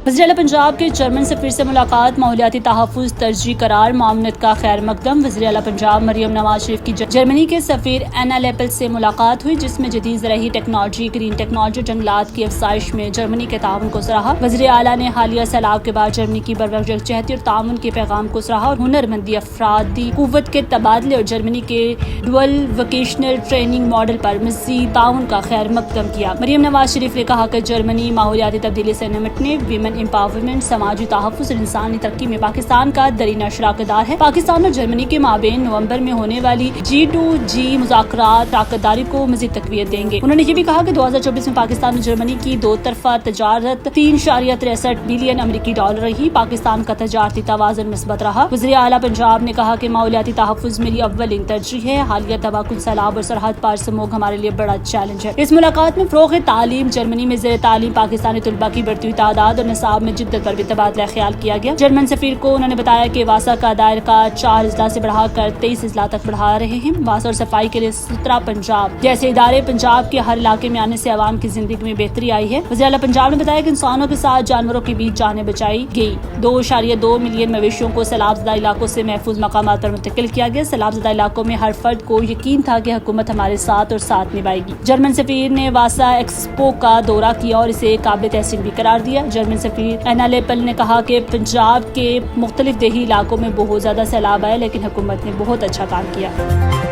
وزیر اعلیٰ پنجاب کے جرمن سفیر سے ملاقات، ماحولیاتی تحفظ ترجیح قرار، معاونت کا خیر مقدم۔ وزیر اعلیٰ پنجاب مریم نواز شریف کی جرمنی کے سفیر اینا لیپل سے ملاقات ہوئی، جس میں جدید زرعی ٹیکنالوجی، گرین ٹیکنالوجی، جنگلات کی افزائش میں جرمنی کے تعاون کو سراہا۔ وزیر اعلیٰ نے حالیہ سیلاب کے بعد جرمنی کی بروقت یکجہتی اور تعاون کے پیغام کو سراہا اور ہنرمندی، افرادی قوت کے تبادلے اور جرمنی کے ڈوئل ووکیشنل ٹریننگ ماڈل پر مزید تعاون کا خیر مقدم کیا۔ مریم نواز شریف نے کہا کہ جرمنی ماحولیاتی تبدیلی سے نمٹنے، ویمن امپاورمنٹ، سماجی تحفظ اور انسانی ترقی میں پاکستان کا درینہ شراکت دار ہے۔ پاکستان اور جرمنی کے مابین نومبر میں ہونے والی G2G مذاکرات شراکت داری کو مزید تقویت دیں گے۔ انہوں نے یہ بھی کہا کہ 2024 میں پاکستان اور جرمنی کی دو طرفہ تجارت 3.63 بلین امریکی ڈالر رہی۔ پاکستان کا تجارتی توازن مثبت رہا۔ وزیر اعلیٰ پنجاب نے کہا کہ ماحولیاتی تحفظ میری اولین ترجیح ہے۔ حالیہ تباہ سیلاب اور سرحد پار سموگ ہمارے لیے بڑا چیلنج ہے۔ اس ملاقات میں فروغ تعلیم، جرمنی میں زیر تعلیم پاکستانی طلباء کی بڑھتی ہوئی تعداد اور نصاب میں جدت پر بھی تبادلہ خیال کیا گیا۔ جرمن سفیر کو انہوں نے بتایا کہ واسا کا دائرہ 4 اضلاع سے بڑھا کر 23 اضلاع تک بڑھا رہے ہیں۔ واسا اور صفائی کے لیے سترہ پنجاب جیسے ادارے پنجاب کے ہر علاقے میں آنے سے عوام کی زندگی میں بہتری آئی ہے۔ وزیر اعلیٰ پنجاب نے بتایا کہ انسانوں کے ساتھ جانوروں کے بیچ جانیں بچائی گئی۔ 2.2 ملین مویشیوں کو سیلاب زدہ علاقوں سے محفوظ مقامات پر منتقل کیا گیا۔ سیلاب زدہ علاقوں میں ہر فرد کو یقین تھا کہ حکومت ہمارے ساتھ اور ساتھ نبھائے گی۔ جرمن سفیر نے واسا ایکسپو کا دورہ کیا اور اسے قابل تحسین بھی قرار دیا۔ جرمن سفیر اینا لیپل نے کہا کہ پنجاب کے مختلف دیہی علاقوں میں بہت زیادہ سیلاب آئے، لیکن حکومت نے بہت اچھا کام کیا۔